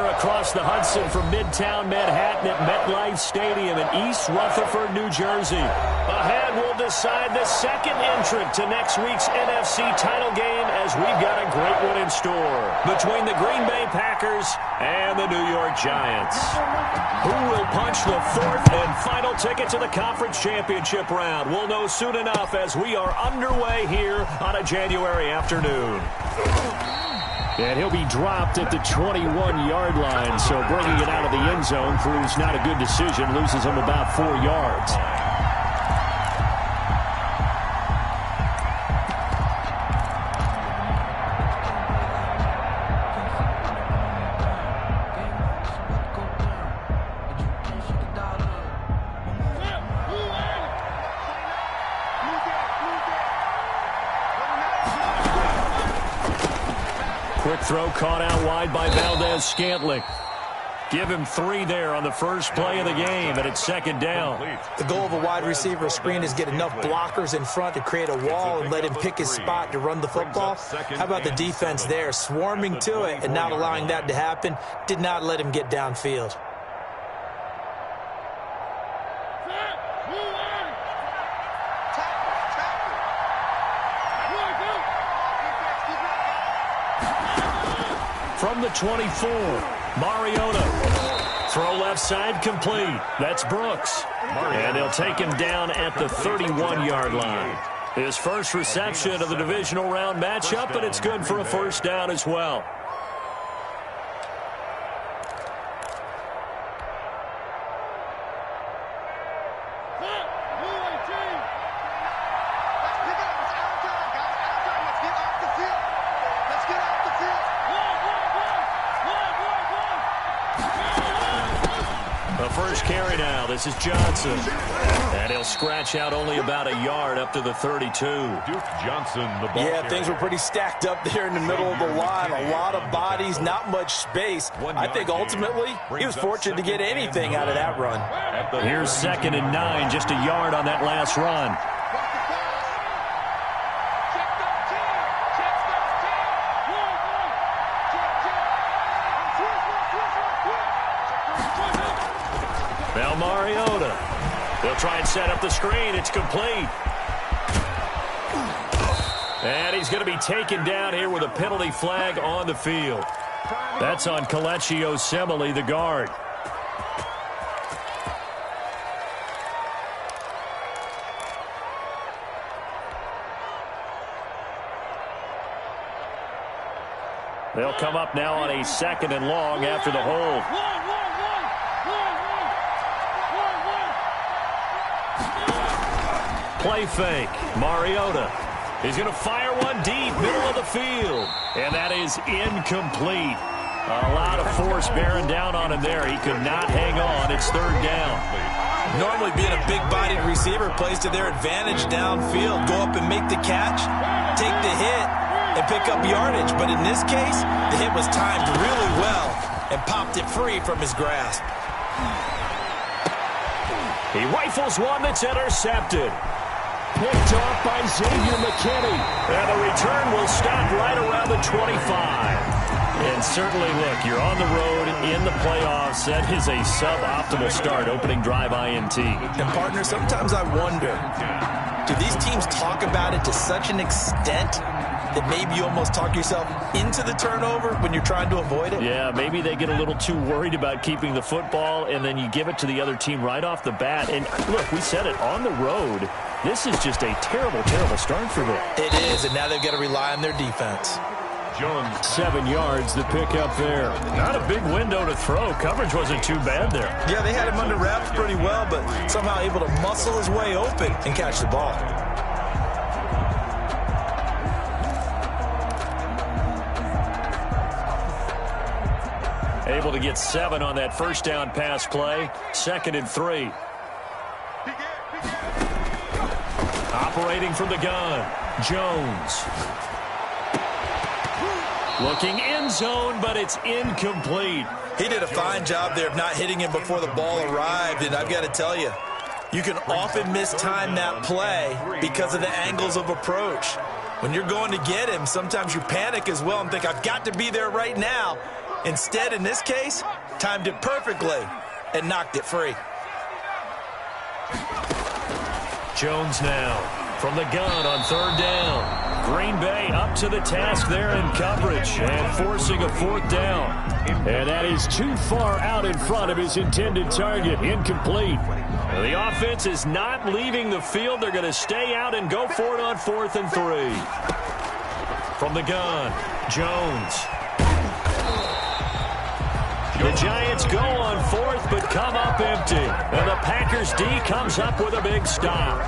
here across the Hudson from Midtown Manhattan at MetLife Stadium in East Rutherford, New Jersey. Ahead will decide the second entrant to next week's NFC title game, as we've got a great one in store between the Green Bay Packers and the New York Giants. Who will punch the fourth and final ticket to the conference championship round? We'll know soon enough as we are underway here on a January afternoon. And he'll be dropped at the 21-yard line, so bringing it out of the end zone proves not a good decision, loses him about 4 yards. Quick throw caught out wide by Valdez-Scantling. Give him 3 there on the first play of the game, and it's second down. The goal of a wide receiver screen is get enough blockers in front to create a wall and let him pick his spot to run the football. How about the defense there, swarming to it and not allowing that to happen? Did not let him get downfield. From the 24, Mariota. Throw left side complete. That's Brooks. And they'll take him down at the 31-yard line. His first reception of the divisional round matchup, but it's good for a first down as well. First carry now. This is Johnson. And he'll scratch out only about a yard up to the 32. Duke Johnson, the ball carrier. Things were pretty stacked up there in the middle of the line. A lot of bodies, not much space. I think ultimately he was fortunate to get anything out of that run. Here's 2nd and 9, just a yard on that last run. Now Mariota. They'll try and set up the screen. It's complete. And he's going to be taken down here with a penalty flag on the field. That's on Kelechi Osemele, the guard. They'll come up now on a 2nd and long after the hold. Play fake. Mariota. He's going to fire one deep, middle of the field. And that is incomplete. A lot of force bearing down on him there. He could not hang on. It's 3rd down. Normally being a big-bodied receiver plays to their advantage downfield. Go up and make the catch, take the hit, and pick up yardage. But in this case, the hit was timed really well and popped it free from his grasp. He rifles one that's intercepted. Picked off by Xavier McKinney. And the return will stop right around the 25. And certainly, look, you're on the road in the playoffs. That is a suboptimal start, opening drive INT. And, partner, sometimes I wonder, do these teams talk about it to such an extent that maybe you almost talk yourself into the turnover when you're trying to avoid it? Yeah, maybe they get a little too worried about keeping the football, and then you give it to the other team right off the bat. And, look, we said it, on the road, this is just a terrible, terrible start for them. It is, and now they've got to rely on their defense. Jones, 7 yards, the pick up there. Not a big window to throw. Coverage wasn't too bad there. Yeah, they had him under wraps pretty well, but somehow able to muscle his way open and catch the ball. Able to get 7 on that first down pass play. 2nd and 3. Operating from the gun, Jones. Looking end zone, but it's incomplete. He did a fine job there of not hitting him before the ball arrived, and I've got to tell you, you can often mistime that play because of the angles of approach. When you're going to get him, sometimes you panic as well and think, I've got to be there right now. Instead, in this case, timed it perfectly and knocked it free. Jones now from the gun on third down. Green Bay up to the task there in coverage and forcing a fourth down. And that is too far out in front of his intended target. Incomplete. The offense is not leaving the field. They're going to stay out and go for it on 4th and 3. From the gun, Jones. The Giants go on 4th, but come up empty. And the Packers D comes up with a big stop.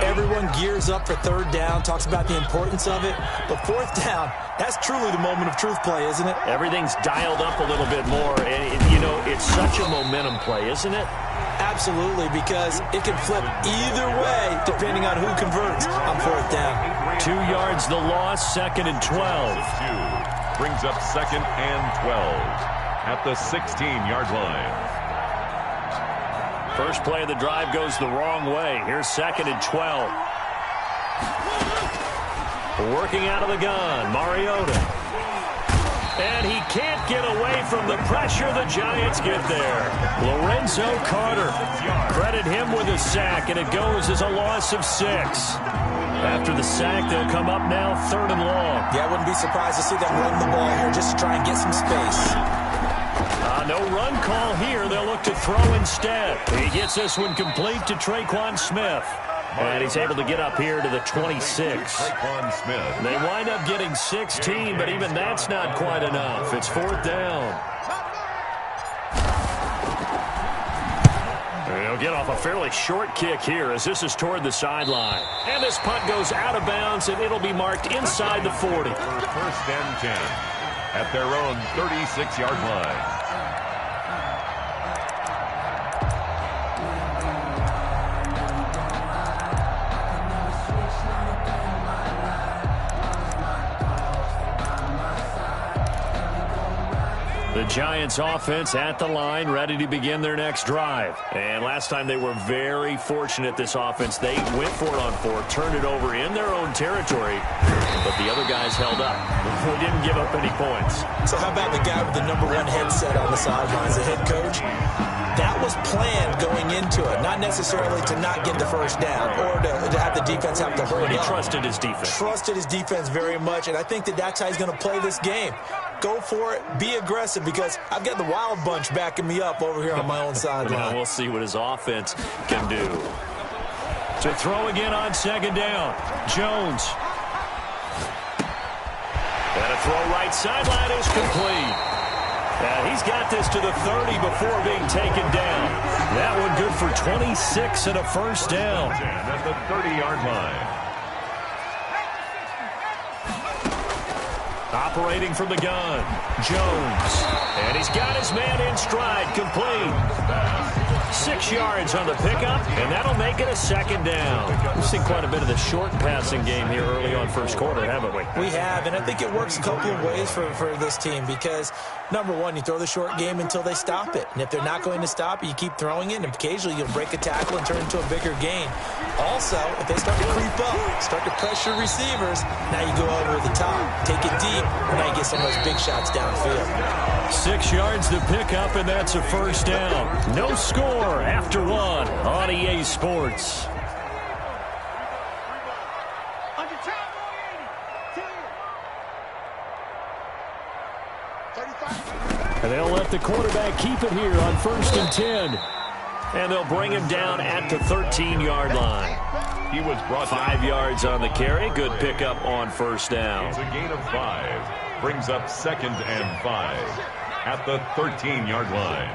Everyone gears up for third down, talks about the importance of it. But fourth down, that's truly the moment of truth play, isn't it? Everything's dialed up a little bit more. And, it's such a momentum play, isn't it? Absolutely, because it can flip either way depending on who converts on fourth down. 2 yards the loss, 2nd and 12. Brings up 2nd and 12. At the 16-yard line. First play of the drive goes the wrong way. Here's 2nd and 12. Working out of the gun, Mariota. And he can't get away from the pressure. The Giants get there. Lorenzo Carter. Credit him with a sack, and it goes as a loss of 6. After the sack, they'll come up now 3rd and long. Yeah, I wouldn't be surprised to see them run the ball here just to try and get some space. No run call here. They'll look to throw instead. He gets this one complete to Traquan Smith. And he's able to get up here to the 26. Traquan Smith. They wind up getting 16, but even that's not quite enough. It's 4th down. They'll get off a fairly short kick here as this is toward the sideline. And this punt goes out of bounds, and it'll be marked inside the 40. 1st and 10 at their own 36-yard line. The Giants offense at the line, ready to begin their next drive. And last time they were very fortunate, this offense. They went for it on 4th, turned it over in their own territory, but the other guys held up. They didn't give up any points. So how about the guy with the #1 headset on the sidelines, the head coach? That was planned going into it, not necessarily to not get the first down or to have the defense have to hold He up. trusted his defense. Trusted his defense very much, and I think that's how he's going to play this game. Go for it, be aggressive, because I've got the wild bunch backing me up over here on my own sideline. We'll see what his offense can do. To throw again on 2nd down, Jones. And a throw right sideline is complete. And he's got this to the 30 before being taken down. That one good for 26 and a first down. At the 30-yard line. Operating from the gun, Jones. And he's got his man in stride, complete. 6 yards on the pickup, and that'll make it a 2nd down. We've seen quite a bit of the short passing game here early on first quarter, haven't we? We have, and I think it works a couple of ways for this team because, #1, you throw the short game until they stop it. And if they're not going to stop it, you keep throwing it, and occasionally you'll break a tackle and turn it into a bigger gain. Also, if they start to creep up, start to pressure receivers, now you go over the top, take it deep, and now you get some of those big shots downfield. 6 yards to pick up, and that's a first down. No score after 1 on EA Sports. And they'll let the quarterback keep it here on 1st and 10. And they'll bring him down at the 13-yard line. He was brought 5 yards on the carry. Good pickup on first down. It's a gain of 5. Brings up 2nd and 5 at the 13-yard line.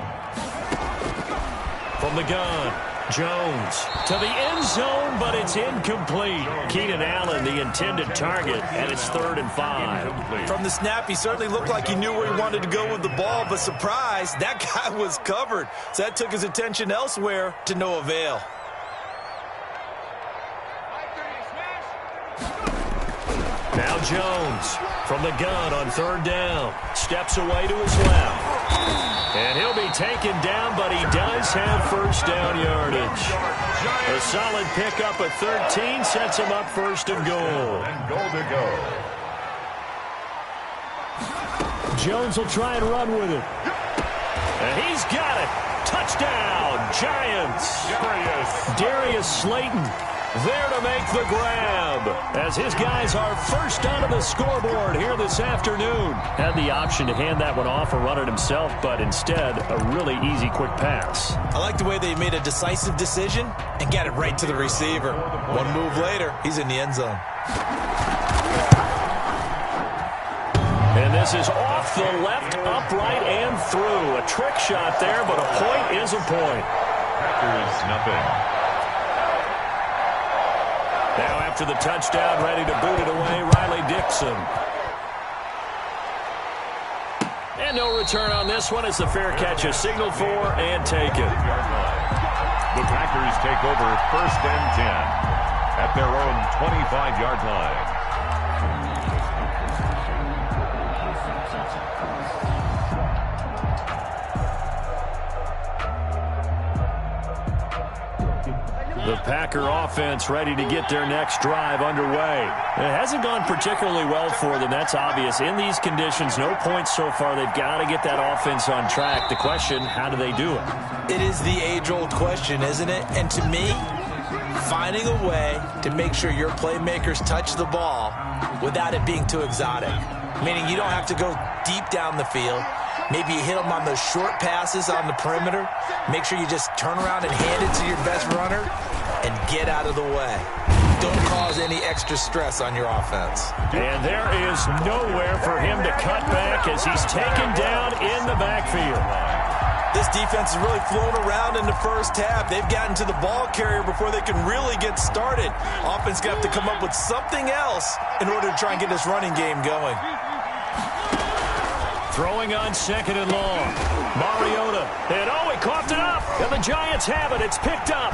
From the gun, Jones to the end zone, but it's incomplete. Keenan Allen, the intended target, and it's 3rd and 5. From the snap, he certainly looked like he knew where he wanted to go with the ball, but surprise, that guy was covered. So that took his attention elsewhere to no avail. Now Jones from the gun on 3rd down. Steps away to his left. And he'll be taken down, but he does have first down yardage. A solid pickup at 13 sets him up 1st and goal. And goal to go. Jones will try and run with it. And he's got it. Touchdown, Giants. Darius Slayton there to make the grab as his guys are first onto the scoreboard here this afternoon. Had the option to hand that one off or run it himself, but instead a really easy quick pass. I like the way they made a decisive decision and got it right to the receiver. One move later, he's in the end zone. And this is off the left, upright, and through. A trick shot there, but a point is a point. Packers nothing. Now after the touchdown, ready to boot it away, Riley Dixon. And no return on this one as the fair catch is signaled for and taken. The Packers take over 1st and 10 at their own 25-yard line. The Packer offense ready to get their next drive underway. It hasn't gone particularly well for them. That's obvious. In these conditions, no points so far. They've got to get that offense on track. The question, how do they do it? It is the age-old question, isn't it? And to me, finding a way to make sure your playmakers touch the ball without it being too exotic. Meaning you don't have to go deep down the field. Maybe you hit them on those short passes on the perimeter. Make sure you just turn around and hand it to your best runner and get out of the way. Don't cause any extra stress on your offense. And there is nowhere for him to cut back as he's taken down in the backfield. This defense is really flown around in the first half. They've gotten to the ball carrier before they can really get started. Offense got to come up with something else in order to try and get this running game going. Throwing on 2nd and long. Mariota. And he coughed it up. And the Giants have it. It's picked up.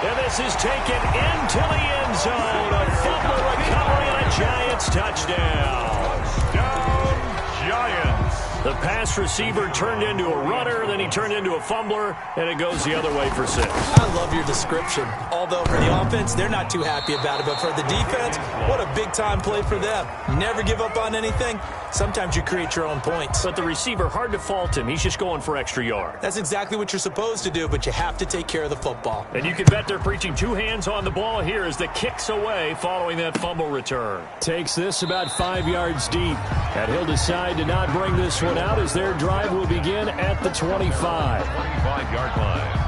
And this is taken into the end zone. A fumble recovery and a Giants touchdown. Touchdown, Giants. The pass receiver turned into a runner, then he turned into a fumbler, and it goes the other way for 6. I love your description. Although for the offense, they're not too happy about it. But for the defense, what a big-time play for them. Never give up on anything. Sometimes you create your own points. But the receiver, hard to fault him. He's just going for extra yard. That's exactly what you're supposed to do, but you have to take care of the football. And you can bet they're preaching 2 hands on the ball here as the kick's away following that fumble return. Takes this about 5 yards deep. And he'll decide to not bring this one out as their drive will begin at the 25. 25-yard line.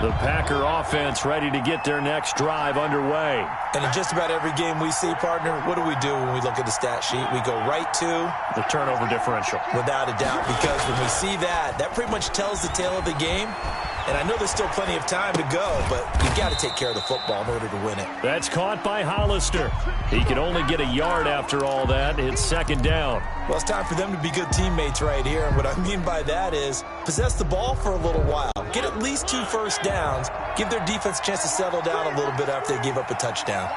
The Packer offense ready to get their next drive underway. And in just about every game we see, partner, what do we do when we look at the stat sheet? We go right to the turnover differential. Without a doubt, because when we see that, that pretty much tells the tale of the game. And I know there's still plenty of time to go, but you've got to take care of the football in order to win it. That's caught by Hollister. He can only get a yard after all that. It's 2nd down. Well, it's time for them to be good teammates right here. And what I mean by that is possess the ball for a little while. Get at least 2 first downs. Give their defense a chance to settle down a little bit after they give up a touchdown.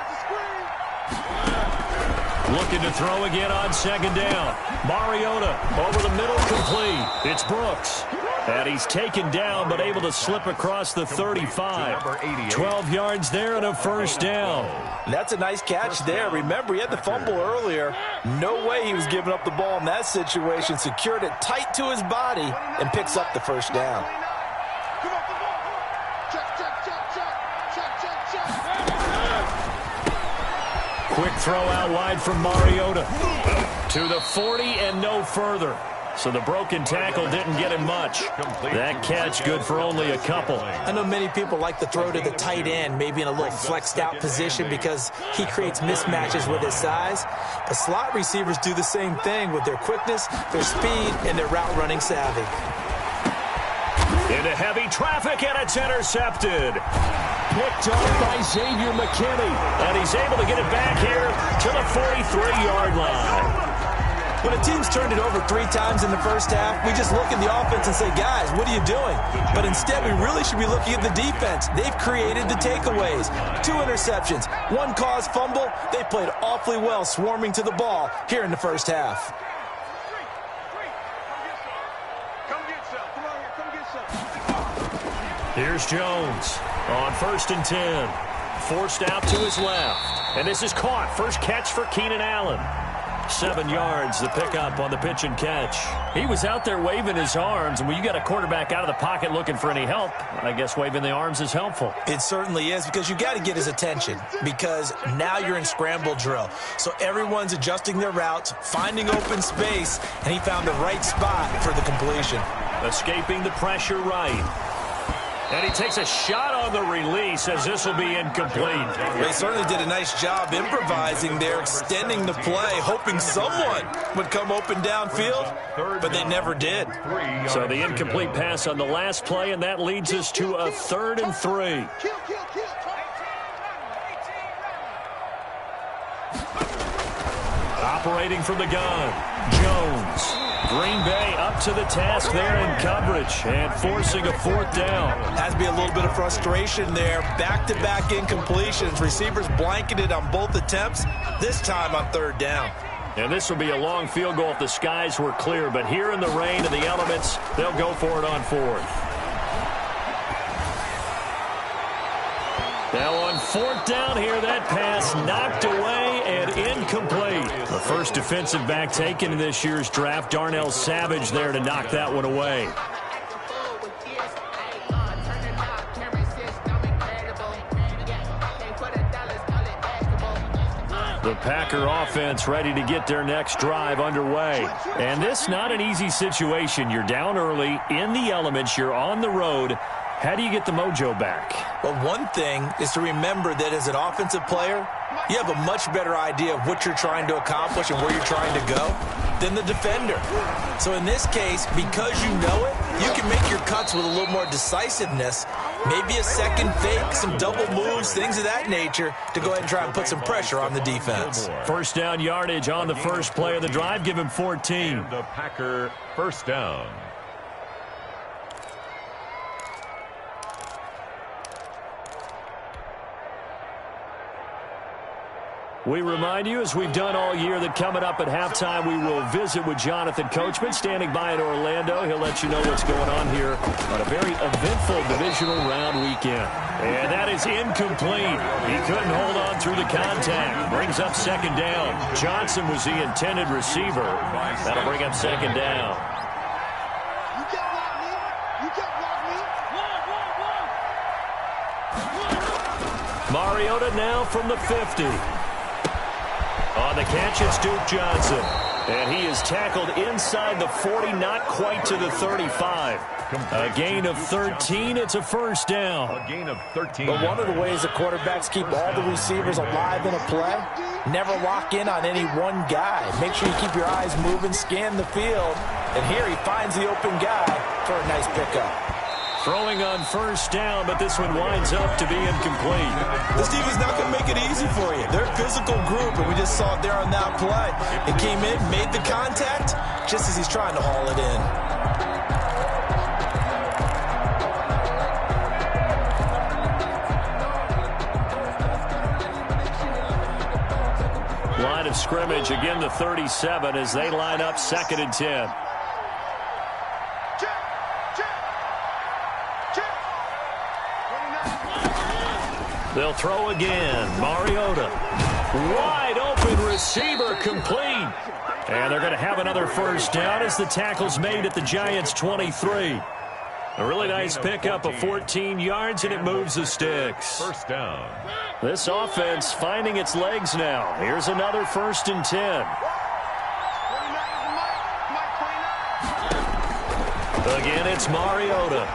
Looking to throw again on 2nd down. Mariota over the middle, complete. It's Brooks. And he's taken down, but able to slip across the 35. 12 yards there and a first down. That's a nice catch there. Remember, he had the fumble earlier. No way he was giving up the ball in that situation. Secured it tight to his body and picks up the first down. Quick throw out wide from Mariota. To the 40 and no further. So the broken tackle didn't get him much. That catch good for only a couple. I know many people like to throw to the tight end, maybe in a little flexed out position because he creates mismatches with his size. But slot receivers do the same thing with their quickness, their speed, and their route running savvy. Into heavy traffic, and it's intercepted. Picked off by Xavier McKinney. And he's able to get it back here to the 43-yard line. When a team's turned it over 3 times in the first half, we just look at the offense and say, guys, what are you doing? But instead, we really should be looking at the defense. They've created the takeaways. 2 interceptions, 1 caused fumble. They played awfully well swarming to the ball here in the first half. Here's Jones on 1st and 10. Forced out to his left. And this is caught. First catch for Keenan Allen. 7 yards, the pickup on the pitch and catch. He was out there waving his arms, and when you got a quarterback out of the pocket looking for any help, I guess waving the arms is helpful. It certainly is, because you got to get his attention, because now you're in scramble drill. So everyone's adjusting their routes, finding open space, and he found the right spot for the completion. Escaping the pressure right. And he takes a shot on the release as this will be incomplete. They certainly did a nice job improvising there, extending the play, hoping someone would come open downfield, but they never did. So the incomplete pass on the last play, and that leads us to a 3rd and 3. Operating from the gun, Jones. Green Bay up to the task there in coverage and forcing a 4th down. Has to be a little bit of frustration there. Back-to-back incompletions. Receivers blanketed on both attempts, this time on 3rd down. And this will be a long field goal if the skies were clear. But here in the rain and the elements, they'll go for it on 4th. Now on 4th down here, that pass knocked away and incomplete. The first defensive back taken in this year's draft, Darnell Savage there to knock that one away. The Packer offense ready to get their next drive underway. And this not an easy situation. You're down early, in the elements, you're on the road. How do you get the mojo back? Well, one thing is to remember that as an offensive player, you have a much better idea of what you're trying to accomplish and where you're trying to go than the defender. So in this case, because you know it, you can make your cuts with a little more decisiveness, maybe a second fake, some double moves, things of that nature, to go ahead and try and put some pressure on the defense. First down yardage on the first play of the drive. Give him 14. The Packer first down. We remind you, as we've done all year, that coming up at halftime, we will visit with Jonathan Coachman, standing by in Orlando. He'll let you know what's going on here on a very eventful divisional round weekend. And that is incomplete. He couldn't hold on through the contact. Brings up 2nd down. Johnson was the intended receiver. That'll bring up 2nd down. Mariota now from the 50. On the catch, it's Duke Johnson. And he is tackled inside the 40, not quite to the 35. A gain of 13. It's a first down. A gain of 13. But one of the ways the quarterbacks keep all the receivers alive in a play, never lock in on any one guy. Make sure you keep your eyes moving, scan the field. And here he finds the open guy for a nice pickup. Throwing on first down, but this one winds up to be incomplete. This defense not going to make it easy for you. They're a physical group, and we just saw it there on that play. It came in, made the contact, just as he's trying to haul it in. Line of scrimmage, again the 37 as they line up 2nd and 10. They'll throw again. Mariota. Wide open receiver, complete. And they're going to have another first down as the tackle's made at the Giants' 23. A really nice pickup of 14 yards, and it moves the sticks. First down. This offense finding its legs now. Here's another 1st and 10. Again, it's Mariota.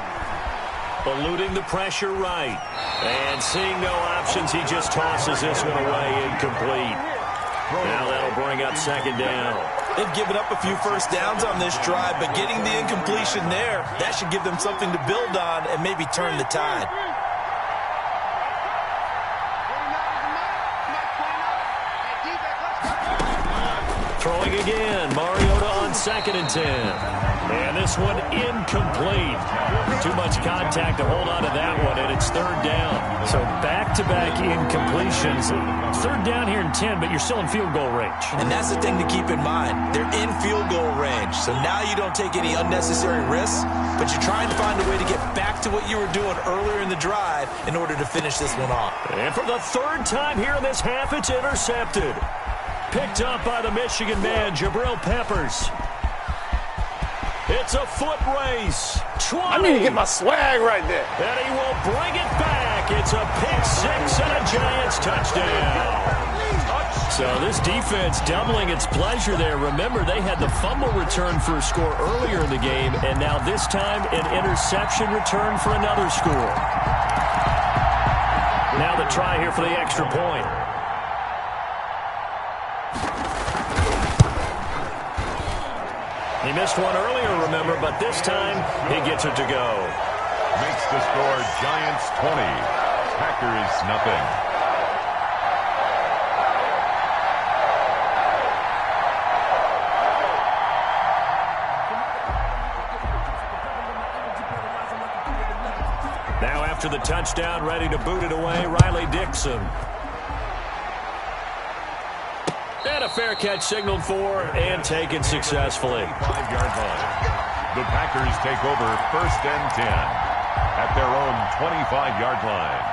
Eluding the pressure right. And seeing no options, he just tosses this one away, incomplete. Now that'll bring up 2nd down. They've given up a few first downs on this drive, but getting the incompletion there, that should give them something to build on and maybe turn the tide. Throwing again. Mariota on 2nd and 10. And this one incomplete. Too much contact to hold on to that one, and it's 3rd down. So back-to-back incompletions. 3rd down here in 10, but you're still in field goal range. And that's the thing to keep in mind. They're in field goal range. So now you don't take any unnecessary risks, but you try and find a way to get back to what you were doing earlier in the drive in order to finish this one off. And for the 3rd time here in this half, it's intercepted. Picked up by the Michigan man, Jabril Peppers. It's a foot race. 20. I need to get my swag right there. And he will bring it back. It's a pick 6 and a Giants touchdown. So this defense doubling its pleasure there. Remember, they had the fumble return for a score earlier in the game, and now this time an interception return for another score. Now the try here for the extra point. He missed one earlier, remember, but this time he gets it to go. Makes the score Giants 20, Packers nothing. Now after the touchdown, ready to boot it away, Riley Dixon. And a fair catch signaled for and taken successfully. 5-yard line. The Packers take over 1st and 10 at their own 25-yard line.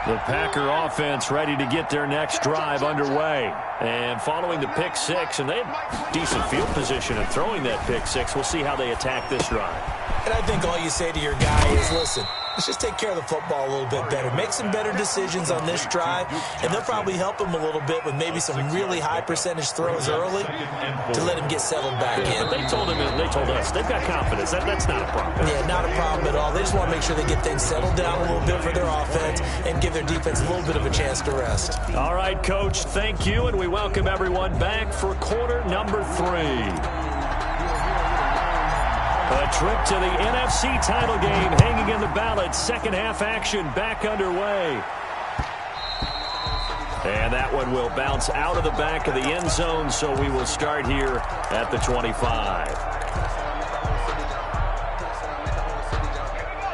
The Packer offense ready to get their next drive underway. And following the pick 6, and they have decent field position in throwing that pick 6. We'll see how they attack this drive. And I think all you say to your guy is, listen, let's just take care of the football a little bit better. Make some better decisions on this drive, and they'll probably help him a little bit with maybe some really high percentage throws early to let him get settled back in. But they told us, they've got confidence. That's not a problem. Yeah, not a problem at all. They just want to make sure they get things settled down a little bit for their offense and give their defense a little bit of a chance to rest. All right, Coach, thank you, and we welcome everyone back for quarter number 3. A trip to the NFC title game hanging in the balance. Second half action back underway. And that one will bounce out of the back of the end zone, so we will start here at the 25.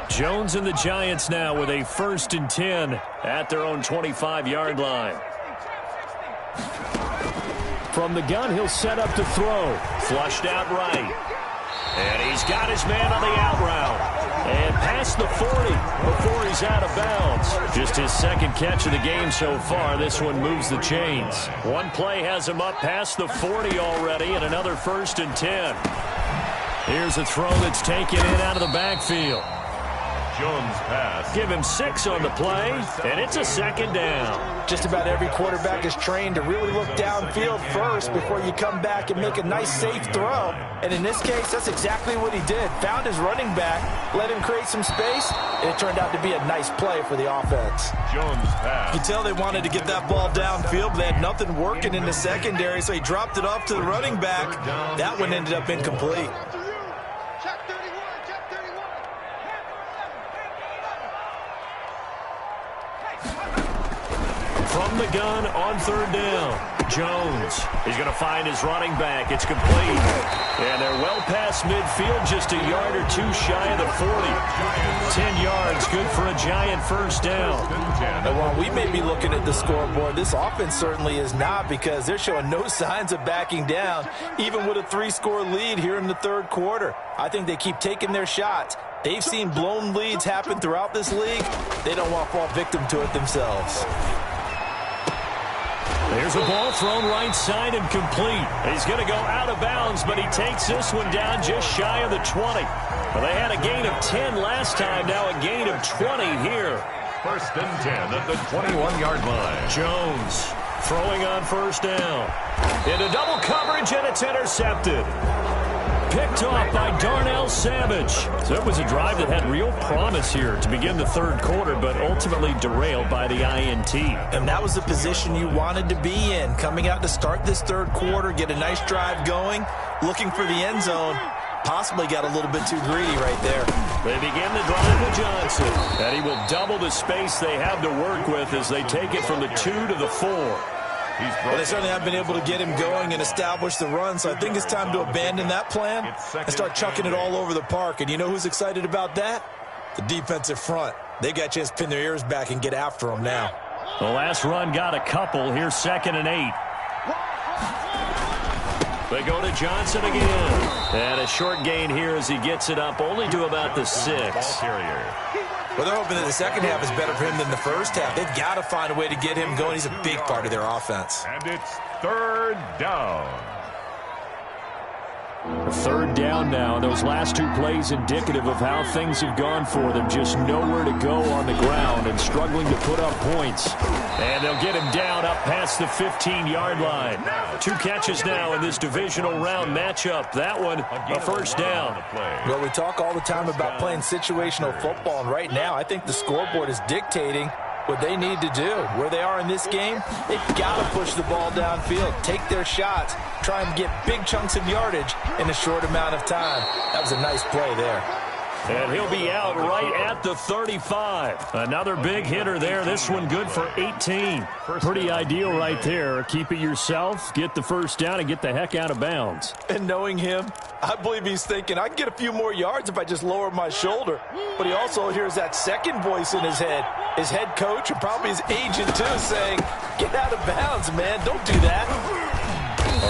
Jones and the Giants now with a 1st and 10 at their own 25-yard line. From the gun, he'll set up to throw. Flushed out right. And he's got his man on the out route. And past the 40 before he's out of bounds. Just his 2nd catch of the game so far. This one moves the chains. One play has him up past the 40 already, and another 1st and 10. Here's a throw that's taken in out of the backfield. Jones pass. Give him 6 on the play, and it's a 2nd down. Just about every quarterback is trained to really look downfield first before you come back and make a nice, safe throw. And in this case, that's exactly what he did. Found his running back, let him create some space, and it turned out to be a nice play for the offense. Jones pass. You tell they wanted to get that ball downfield, but they had nothing working in the secondary, so he dropped it off to the running back. That one ended up incomplete. From the gun on 3rd down. Jones is going to find his running back. It's complete. And they're well past midfield, just a yard or 2 shy of the 40. 10 yards, good for a Giant 1st down. And while we may be looking at the scoreboard, this offense certainly is not, because they're showing no signs of backing down, even with a 3-score lead here in the 3rd quarter. I think they keep taking their shots. They've seen blown leads happen throughout this league. They don't want to fall victim to it themselves. There's a ball thrown right side and complete. He's going to go out of bounds, but he takes this one down just shy of the 20. Well, they had a gain of 10 last time, now a gain of 20 here. 1st and 10 at the 21-yard line. Jones throwing on 1st down. Into double coverage, and it's intercepted. Picked off by Darnell Savage. So it was a drive that had real promise here to begin the 3rd quarter, but ultimately derailed by the INT. And that was the position you wanted to be in, coming out to start this 3rd quarter, get a nice drive going, looking for the end zone. Possibly got a little bit too greedy right there. They begin the drive with Johnson, and he will double the space they have to work with as they take it from the 2 to the 4. Well, they certainly have been able to get him going and establish the run, so I think it's time to abandon that plan and start chucking it all over the park. And you know who's excited about that? The defensive front. They got a chance to pin their ears back and get after him now. The last run got a couple. Here's 2nd and 8. They go to Johnson again. And a short gain here as he gets it up only to about the 6. Well, they're hoping that the second half is better for him than the first half. They've got to find a way to get him going. He's a big part of their offense. And it's 3rd down. 3rd down now. Those last 2 plays indicative of how things have gone for them. Just nowhere to go on the ground and struggling to put up points. And they'll get him down up past the 15-yard line. 2 catches now in this divisional round matchup. That one, a 1st down. Well, we talk all the time about playing situational football, and right now I think the scoreboard is dictating what they need to do. Where they are in this game, they've got to push the ball downfield, take their shots, try and get big chunks of yardage in a short amount of time. That was a nice play there. And he'll be out right at the 35. Another big hitter there. This one good for 18. Pretty ideal right there. Keep it yourself, get the 1st down, and get the heck out of bounds. And knowing him, I believe he's thinking, I can get a few more yards if I just lower my shoulder. But he also hears that second voice in his head, his head coach and probably his agent too, saying, get out of bounds, man. Don't do that.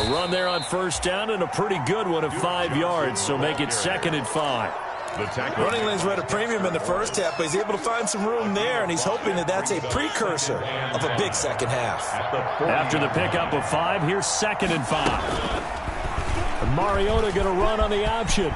A run there on 1st down and a pretty good one of 5 yards, so make it 2nd and 5. Running lanes were at a premium in the first half, but he's able to find some room there, and he's hoping that that's a precursor of a big second half. After the pickup of 5, here's 2nd and 5. And Mariota going to run on the option.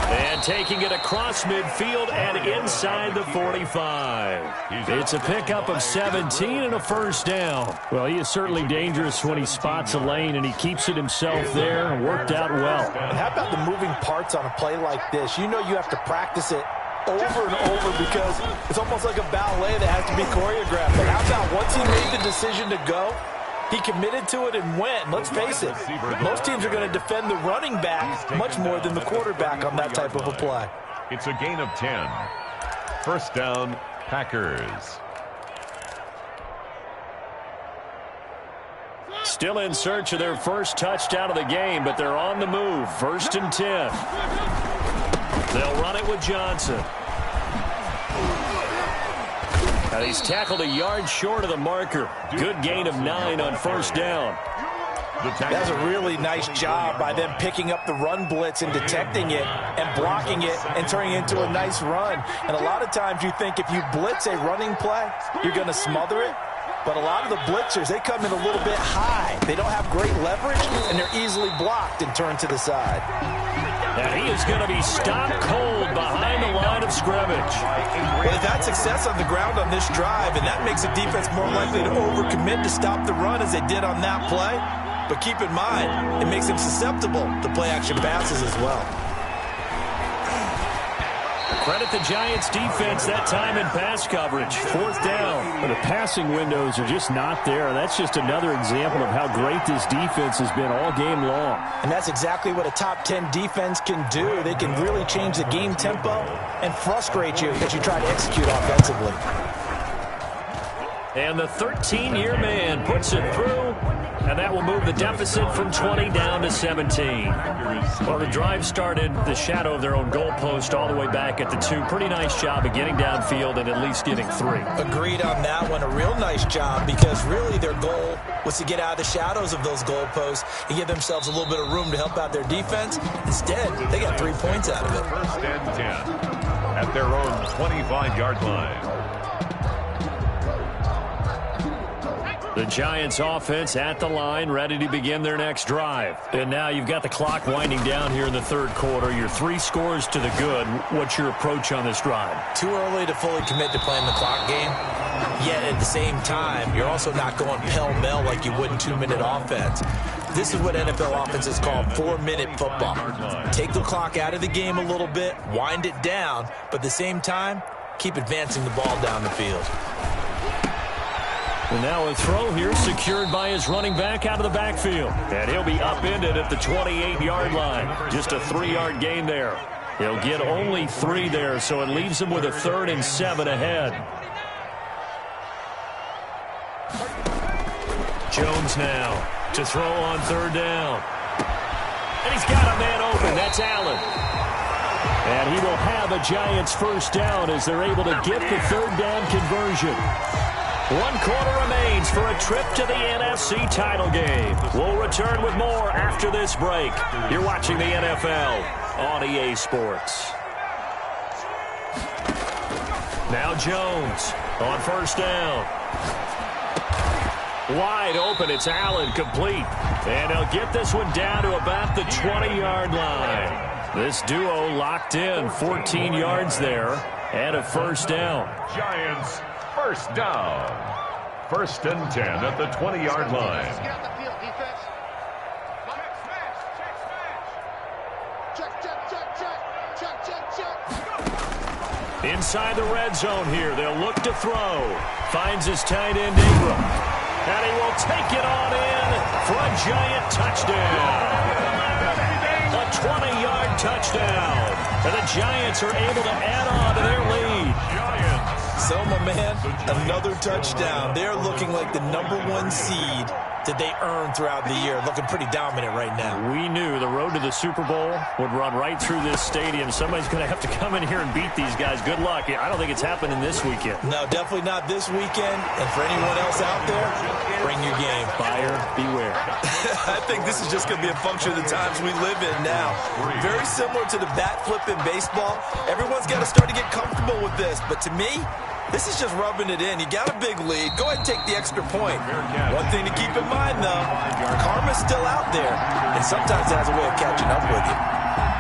And taking it across midfield and inside the 45. It's a pickup of 17 and a 1st down. Well, he is certainly dangerous when he spots a lane, and he keeps it himself there and worked out well. And how about the moving parts on a play like this? You know you have to practice it over and over because it's almost like a ballet that has to be choreographed. But how about once he made the decision to go, he committed to it and went. Let's face it, most teams are going to defend the running back much more than the quarterback on that type of a play. It's a gain of 10. 1st down, Packers. Still in search of their 1st touchdown of the game, but they're on the move. 1st and 10. They'll run it with Johnson. And he's tackled a yard short of the marker. Good gain of 9 on 1st down. That's a really nice job by them picking up the run blitz and detecting it and blocking it and turning it into a nice run. And a lot of times you think if you blitz a running play, you're going to smother it. But a lot of the blitzers, they come in a little bit high. They don't have great leverage, and they're easily blocked and turned to the side. And he is going to be stopped cold behind the line of scrimmage. Well, they've had success on the ground on this drive, and that makes the defense more likely to overcommit to stop the run as they did on that play. But keep in mind, it makes them susceptible to play-action passes as well. Credit the Giants defense that time in pass coverage. 4th down. But the passing windows are just not there. That's just another example of how great this defense has been all game long. And that's exactly what a top 10 defense can do. They can really change the game tempo and frustrate you as you try to execute offensively. And the 13-year man puts it through, and that will move the deficit from 20 down to 17. Well, the drive started the shadow of their own goalpost all the way back at the 2. Pretty nice job of getting downfield and at least getting 3. Agreed on that one. A real nice job because really their goal was to get out of the shadows of those goalposts and give themselves a little bit of room to help out their defense. Instead, they got 3 points out of it. 1st and 10 at their own 25-yard line. The Giants offense at the line, ready to begin their next drive. And now you've got the clock winding down here in the 3rd quarter. Your 3 scores to the good. What's your approach on this drive? Too early to fully commit to playing the clock game. Yet at the same time, you're also not going pell-mell like you would in 2-minute offense. This is what NFL offenses call 4-minute football. Take the clock out of the game a little bit, wind it down, but at the same time, keep advancing the ball down the field. And now a throw here secured by his running back out of the backfield. And he'll be upended at the 28-yard line. Just a 3-yard gain there. He'll get only 3 there, so it leaves him with a 3rd and 7 ahead. Jones now to throw on third down. And he's got a man open. That's Allen. And he will have a Giants first down as they're able to get the third down conversion. 1 quarter remains for a trip to the NFC title game. We'll return with more after this break. You're watching the NFL on EA Sports. Now Jones on first down. Wide open. It's Allen, complete. And he'll get this one down to about the 20-yard line. This duo locked in, 14 yards there, and a first down. Giants first down. 1st and 10 at the 20-yard line. Inside the red zone here. They'll look to throw. Finds his tight end, Ingram. And he will take it on in for a Giant touchdown. A 20-yard touchdown. And the Giants are able to add on to their lead. So, my man, another touchdown. They're looking like the #1 seed that they earned throughout the year. Looking pretty dominant right now. We knew the road to the Super Bowl would run right through this stadium. Somebody's going to have to come in here and beat these guys. Good luck. I don't think it's happening this weekend. No, definitely not this weekend. And for anyone else out there, bring your game. Buyer beware. I think this is just going to be a function of the times we live in now. Very similar to the bat flip in baseball. Everyone's got to start to get comfortable with this. But to me, this is just rubbing it in. You got a big lead. Go ahead and take the extra point. One thing to keep in mind, though, karma's still out there, and sometimes it has a way of catching up with you.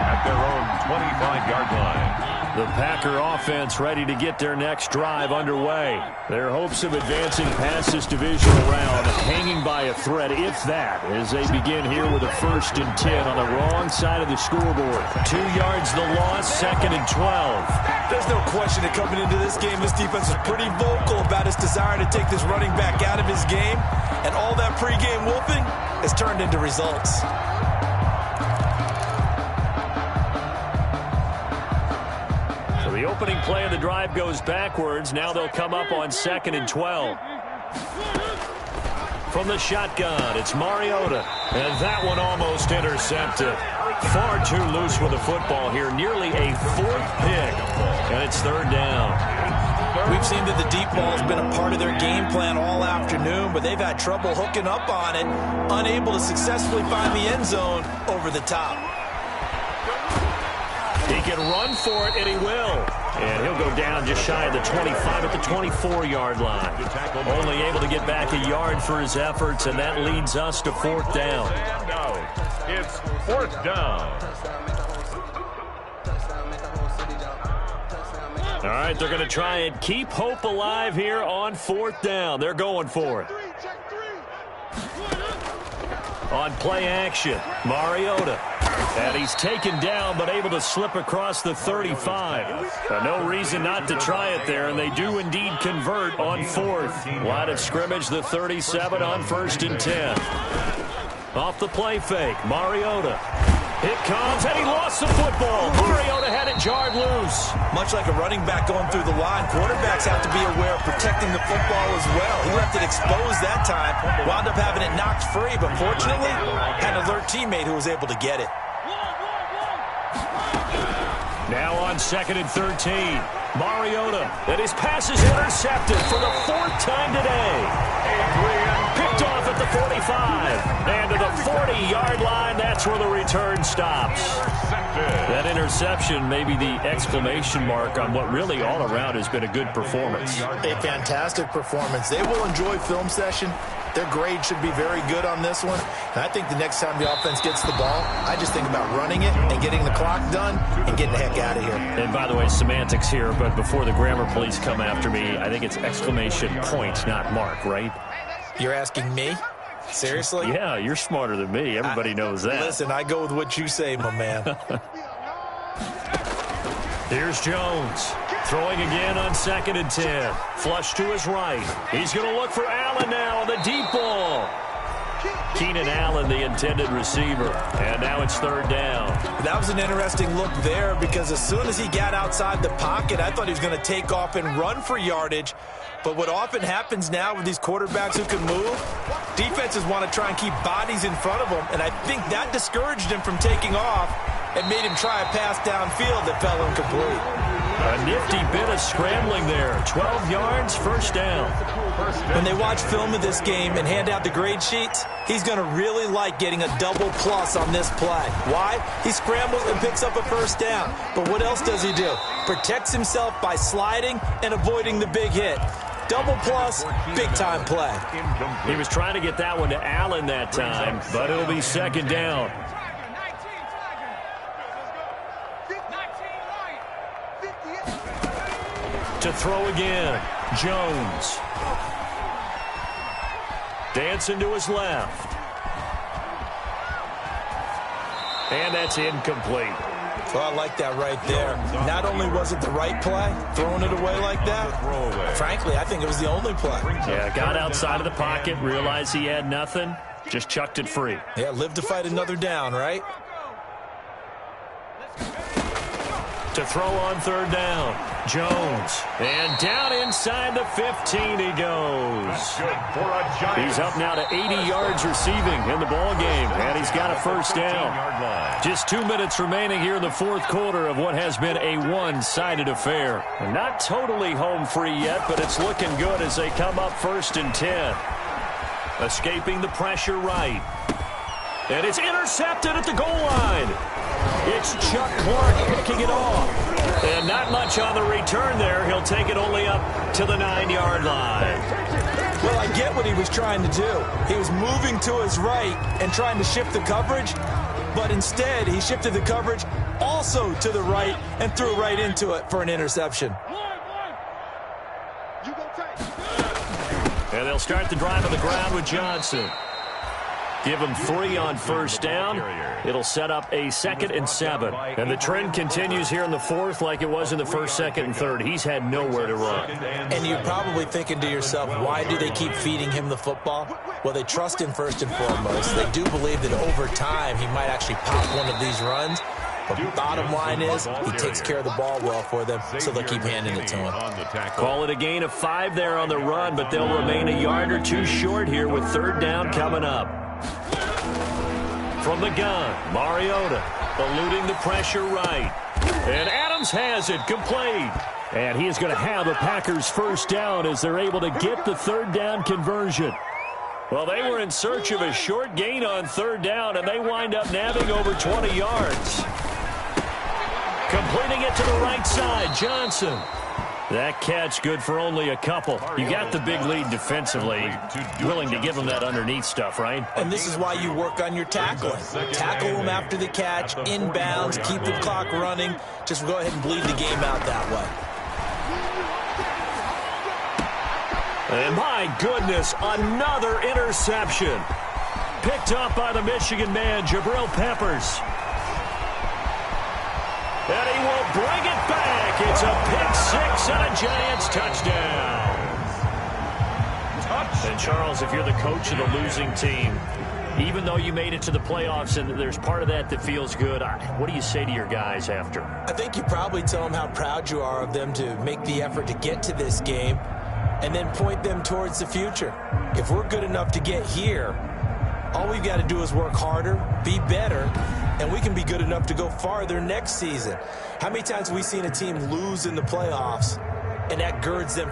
At their own 25-yard line. The Packer offense ready to get their next drive underway. Their hopes of advancing past this divisional round hanging by a thread, if that, as they begin here with a 1st and 10 on the wrong side of the scoreboard. 2 yards the loss, 2nd and 12. There's no question that coming into this game, this defense is pretty vocal about its desire to take this running back out of his game, and all that pregame whooping has turned into results. The opening play of the drive goes backwards. Now they'll come up on 2nd and 12. From the shotgun, it's Mariota. And that one almost intercepted. Far too loose with the football here. Nearly a 4th pick. And it's 3rd down. We've seen that the deep ball has been a part of their game plan all afternoon, but they've had trouble hooking up on it, unable to successfully find the end zone over the top. He can run for it, and he will. And he'll go down just shy of the 25 at the 24-yard line. Only able to get back a yard for his efforts, and that leads us to 4th down. It's 4th down. All right, they're going to try and keep hope alive here on 4th down. They're going for it. On play action, Mariota. And he's taken down, but able to slip across the 35. No reason not to try it there, and they do indeed convert on 4th. Line of scrimmage, the 37 on 1st and 10. Off the play fake, Mariota. It comes, and he lost the football. Mariota had it jarred loose. Much like a running back going through the line, quarterbacks have to be aware of protecting the football as well. He left it exposed that time, wound up having it knocked free, but fortunately, had an alert teammate who was able to get it. Now on 2nd and 13, Mariota, and his pass is intercepted for the 4th time today. Picked off at the 45, and to the 40-yard line, that's where the return stops. That interception may be the exclamation mark on what really all around has been a good performance. A fantastic performance. They will enjoy film session. Their grade should be very good on this one. And I think the next time the offense gets the ball, I just think about running it and getting the clock done and getting the heck out of here. And by the way, semantics here, but before the grammar police come after me, I think it's exclamation point, not mark, right? You're asking me? Seriously? Yeah, you're smarter than me. Everybody knows that. Listen, I go with what you say, my man. Here's Jones. Throwing again on 2nd and 10. Flush to his right. He's going to look for Allen now on the deep ball. Keenan Allen, the intended receiver. And now it's third down. That was an interesting look there because as soon as he got outside the pocket, I thought he was going to take off and run for yardage. But what often happens now with these quarterbacks who can move, defenses want to try and keep bodies in front of them, and I think that discouraged him from taking off and made him try a pass downfield that fell incomplete. A nifty bit of scrambling there. 12 yards, first down. When they watch film of this game and hand out the grade sheets, he's going to really like getting a double plus on this play. Why? He scrambles and picks up a first down. But what else does he do? Protects himself by sliding and avoiding the big hit. Double plus, big-time play. He was trying to get that one to Allen that time, but it'll be second down. To throw again, Jones. Dancing to his left. And that's incomplete. Well, I like that right there. Not only was it the right play, throwing it away like that, frankly, I think it was the only play. Yeah, got outside of the pocket, realized he had nothing, just chucked it free. Yeah, live to fight another down, right? To throw on third down, Jones. And down inside the 15 he goes. He's up now to 80 yards receiving in the ball game, and he's got a first down. Just 2 minutes remaining here in the fourth quarter of what has been a one-sided affair. Not totally home free yet, but it's looking good as they come up first and 10. Escaping the pressure right. And it's intercepted at the goal line. It's Chuck Clark picking it off. And not much on the return there. He'll take it only up to the 9-yard line. Well, I get what he was trying to do. He was moving to his right and trying to shift the coverage, but instead he shifted the coverage also to the right and threw right into it for an interception. And they'll start the drive on the ground with Johnson. Give him 3 on first down. It'll set up a 2nd and 7. And the trend continues here in the fourth like it was in the first, second, and third. He's had nowhere to run. And you're probably thinking to yourself, why do they keep feeding him the football? Well, they trust him first and foremost. They do believe that over time he might actually pop one of these runs. But bottom line is he takes care of the ball well for them, so they'll keep handing it to him. Call it a gain of 5 there on the run, but they'll remain a yard or 2 short here with third down coming up. From the gun, Mariota eluding the pressure right. And Adams has it, complete. And he is going to have a Packers first down as they're able to get the third down conversion. Well, they were in search of a short gain on third down, and they wind up nabbing over 20 yards. Completing it to the right side, Johnson. That catch good for only a couple. You got the big lead defensively. Willing to give them that underneath stuff, right? And this is why you work on your tackling. Tackle them after the catch, inbounds, keep the clock running. Just go ahead and bleed the game out that way. And my goodness, another interception. Picked up by the Michigan man, Jabril Peppers. And he will bring it back. It's a pick 6 and a Giants touchdown. And Charles, if you're the coach of the losing team, even though you made it to the playoffs and there's part of that that feels good, what do you say to your guys after? I think you probably tell them how proud you are of them to make the effort to get to this game and then point them towards the future. If we're good enough to get here, all we've got to do is work harder, be better, and we can be good enough to go farther next season. How many times have we seen a team lose in the playoffs, and that girds them